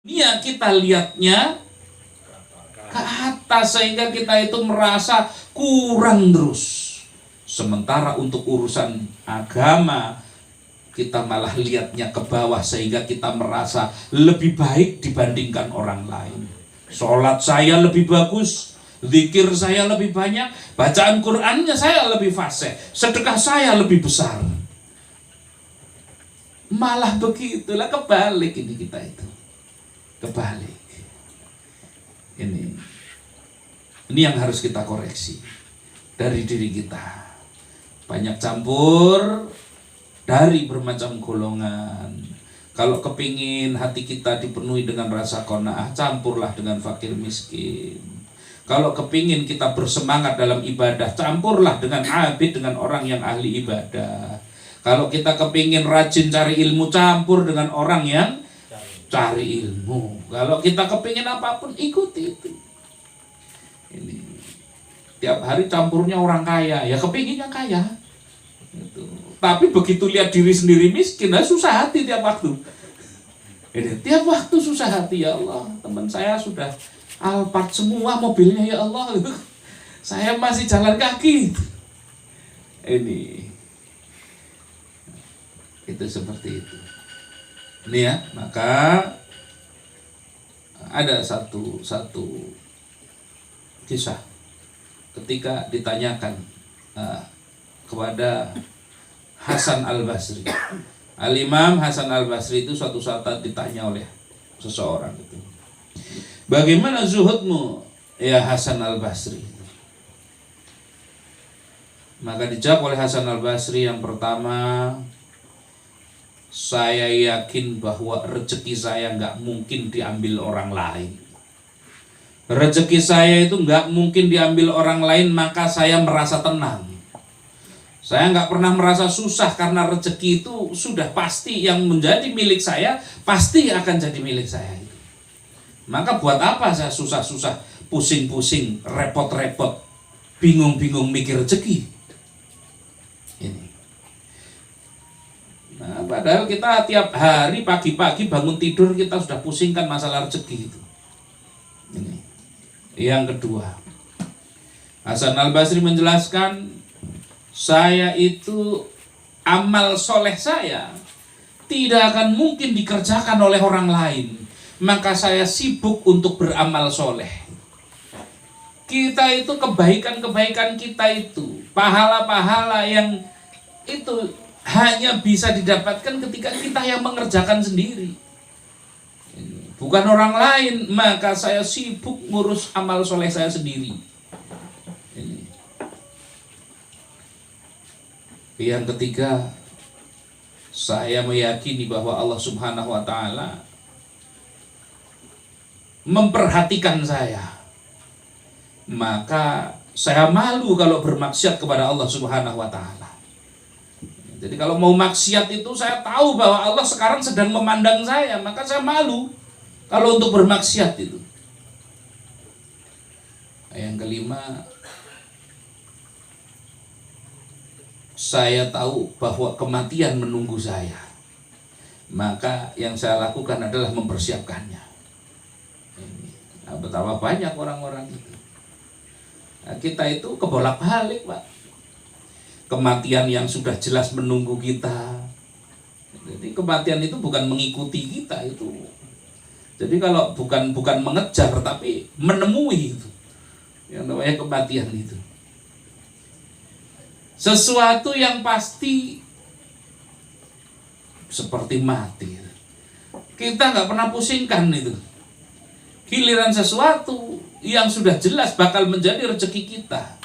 Dunia kita lihatnya ke atas sehingga kita itu merasa kurang terus. Sementara untuk urusan agama kita malah lihatnya ke bawah sehingga kita merasa lebih baik dibandingkan orang lain. Sholat saya lebih bagus, zikir saya lebih banyak, bacaan Qur'annya saya lebih fasih, sedekah saya lebih besar. Malah begitulah, kebalik ini kita itu. Kebalik. Ini yang harus kita koreksi dari diri kita. Banyak campur dari bermacam golongan. Kalau kepingin hati kita dipenuhi dengan rasa qanaah, campurlah dengan fakir miskin. Kalau kepingin kita bersemangat dalam ibadah, campurlah dengan abid, dengan orang yang ahli ibadah. Kalau kita kepingin rajin cari ilmu, campur dengan orang yang cari ilmu. Kalau kita kepingin apapun, ikuti itu. Ini tiap hari campurnya orang kaya, ya kepinginnya kaya. Itu. Tapi begitu lihat diri sendiri miskin, susah hati tiap waktu. Tiap waktu susah hati, ya Allah. Teman saya sudah Alphard semua mobilnya, ya Allah. Saya masih jalan kaki. Itu seperti itu. Ini ya, maka ada satu kisah ketika ditanyakan kepada Hasan Al-Basri. Al-Imam Hasan Al-Basri itu suatu saat ditanya oleh seseorang itu, bagaimana zuhudmu ya Hasan Al-Basri? Maka dijawab oleh Hasan Al-Basri, yang pertama, saya yakin bahwa rezeki saya nggak mungkin diambil orang lain. Rezeki saya itu nggak mungkin diambil orang lain, maka saya merasa tenang. Saya nggak pernah merasa susah karena rezeki itu sudah pasti yang menjadi milik saya, pasti akan jadi milik saya. Maka buat apa saya susah-susah, pusing-pusing, repot-repot, bingung-bingung mikir rezeki? Nah, padahal kita tiap hari pagi-pagi bangun tidur kita sudah pusingkan masalah rezeki itu. Ini. Yang kedua, Hasan Al-Basri menjelaskan, saya itu amal soleh saya tidak akan mungkin dikerjakan oleh orang lain, maka saya sibuk untuk beramal soleh. Kita itu kebaikan-kebaikan kita itu, pahala-pahala yang itu hanya bisa didapatkan ketika kita yang mengerjakan sendiri, bukan orang lain. Maka saya sibuk ngurus amal soleh saya sendiri. Yang ketiga, saya meyakini bahwa Allah Subhanahu wa Ta'ala memperhatikan saya. Maka saya malu kalau bermaksiat kepada Allah Subhanahu wa Ta'ala. Jadi kalau mau maksiat itu saya tahu bahwa Allah sekarang sedang memandang saya, maka saya malu kalau untuk bermaksiat itu. Yang kelima, saya tahu bahwa kematian menunggu saya, maka yang saya lakukan adalah mempersiapkannya. Nah, betapa banyak orang-orang itu. Nah, kita itu kebolak-balik, Pak. Kematian yang sudah jelas menunggu kita. Jadi kematian itu bukan mengikuti kita itu. Jadi kalau bukan mengejar tapi menemui itu, yang namanya kematian itu. Sesuatu yang pasti seperti mati. Kita nggak pernah pusingkan itu. Giliran sesuatu yang sudah jelas bakal menjadi rezeki kita,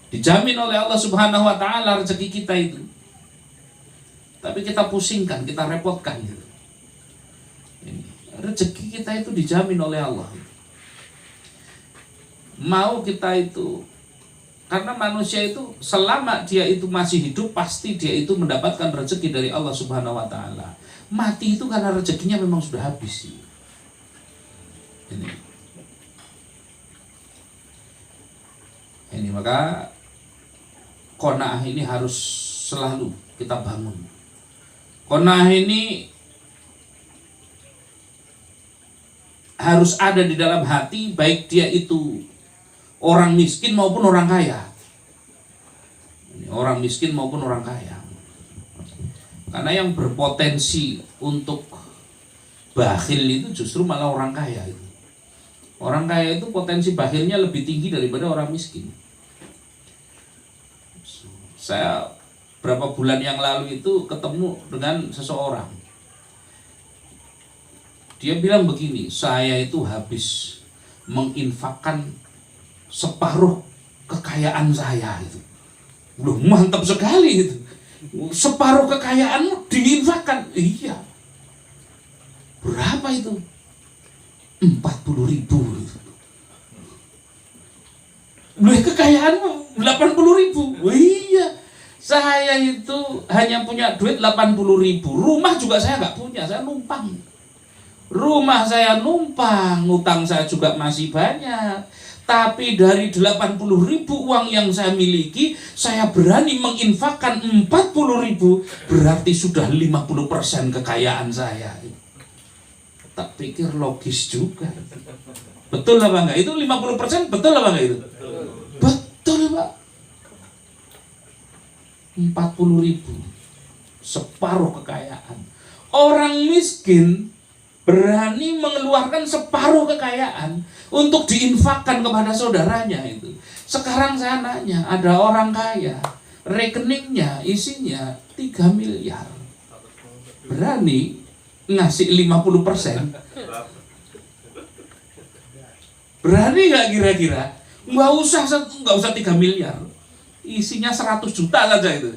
dijamin oleh Allah Subhanahu wa Ta'ala rezeki kita itu, tapi kita pusingkan, kita repotkan gitu. Rezeki kita itu dijamin oleh Allah. Mau kita itu, karena manusia itu selama dia itu masih hidup, pasti dia itu mendapatkan rezeki dari Allah Subhanahu wa Ta'ala. Mati itu karena rezekinya memang sudah habis. Ini maka qanaah ini harus selalu kita bangun. Qanaah ini harus ada di dalam hati, baik dia itu orang miskin maupun orang kaya. Orang miskin maupun orang kaya. Karena yang berpotensi untuk bakhil itu justru malah orang kaya itu. Orang kaya itu potensi bakhilnya lebih tinggi daripada orang miskin. Saya berapa bulan yang lalu itu ketemu dengan seseorang. Dia bilang begini, saya itu habis menginfakkan separuh kekayaan saya itu. Loh, mantap sekali itu. Separuh kekayaanmu diinfakkan. Iya. Berapa itu? 40.000. Loh, kekayaanmu 80.000. Oh, iya. Saya itu hanya punya duit 80.000. Rumah juga saya nggak punya, saya numpang. Rumah saya numpang, utang saya juga masih banyak. Tapi dari 80.000 uang yang saya miliki, saya berani menginfakkan 40.000, berarti sudah 50% kekayaan saya. Tak pikir logis juga. Betul apa enggak? Itu 50% betul apa enggak itu? Betul, Pak. 40.000, separuh kekayaan. Orang miskin berani mengeluarkan separuh kekayaan untuk diinfakkan kepada saudaranya itu. Sekarang saya nanya, ada orang kaya, rekeningnya isinya 3 miliar. Berani ngasih 50%? Berani nggak kira-kira? Nggak usah 3 miliar. Isinya 100 juta saja itu.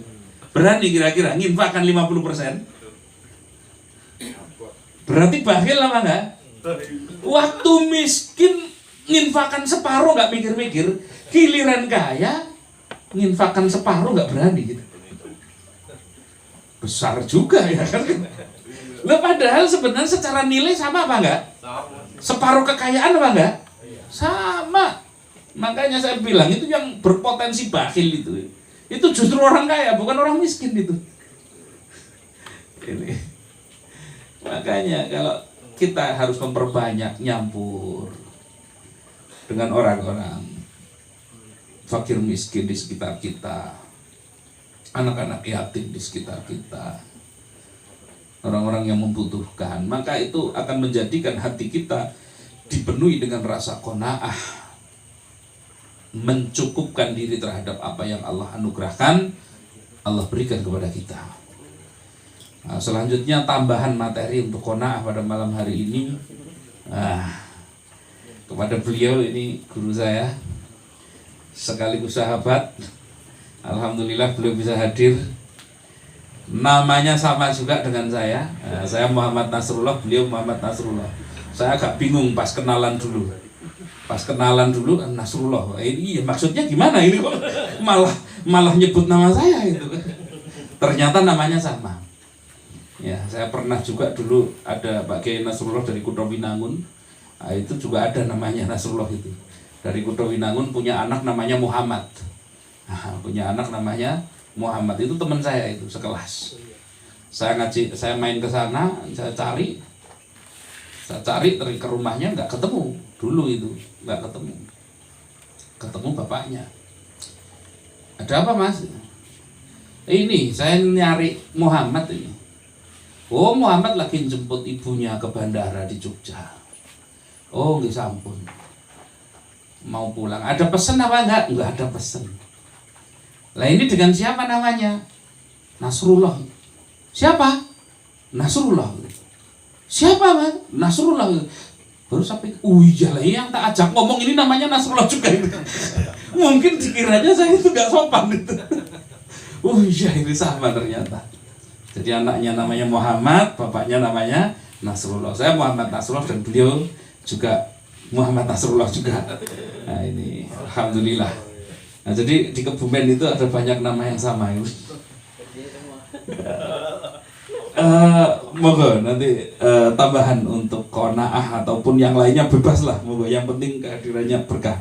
Berani kira-kira nginfakkan 50%? Berarti bakhil apa enggak? Waktu miskin nginfakkan separuh nggak mikir-mikir, giliran kaya nginfakkan separuh nggak berani gitu. Besar juga ya kan? Loh, padahal sebenarnya secara nilai sama apa enggak? Separuh kekayaan apa enggak? Sama. Makanya saya bilang itu yang berpotensi bakhil itu. Itu justru orang kaya, bukan orang miskin itu. Ini. Makanya kalau kita harus memperbanyak nyampur dengan orang-orang fakir miskin di sekitar kita, anak-anak yatim di sekitar kita, orang-orang yang membutuhkan, maka itu akan menjadikan hati kita dipenuhi dengan rasa qanaah, mencukupkan diri terhadap apa yang Allah anugerahkan, Allah berikan kepada kita. Nah, selanjutnya tambahan materi untuk qanaah pada malam hari ini. Kepada beliau, ini guru saya sekaligus sahabat. Alhamdulillah beliau bisa hadir. Namanya sama juga dengan saya. Saya Muhammad Nasrullah, beliau Muhammad Nasrullah. Saya agak bingung pas kenalan dulu. Nasrullah. Ini maksudnya gimana ini kok malah nyebut nama saya itu. Ternyata namanya sama. Ya, saya pernah juga dulu ada Pak Kiai Nasrullah dari Kutha Winangun. Nah, itu juga ada namanya Nasrullah itu. Dari Kutha Winangun punya anak namanya Muhammad. Punya anak namanya Muhammad, itu teman saya itu sekelas. Saya main ke sana, saya cari ke rumahnya, nggak ketemu. Dulu itu nggak ketemu bapaknya. Ada apa, Mas? Ini saya nyari Muhammad ini. Oh, Muhammad lagi jemput ibunya ke bandara di Jogja. Oh, nggih sampun. Mau pulang. Ada pesan apa enggak? Enggak ada pesan. Lah, ini dengan siapa namanya? Nasrullah. Siapa? Nasrullah. Siapa, Mas? Nasrullah. Baru sampai, iya lah, yang tak ajak ngomong ini namanya Nasrullah juga itu. Mungkin dikiranya saya itu enggak sopan itu. Iya, ini sama ternyata. Jadi anaknya namanya Muhammad, bapaknya namanya Nasrullah. Saya Muhammad Nasrullah dan beliau juga Muhammad Nasrullah juga. Nah, ini alhamdulillah. Nah, jadi di Kebumen itu ada banyak nama yang sama. Moga nanti tambahan untuk qanaah ataupun yang lainnya bebas lah. Moga yang penting kehadirannya berkah.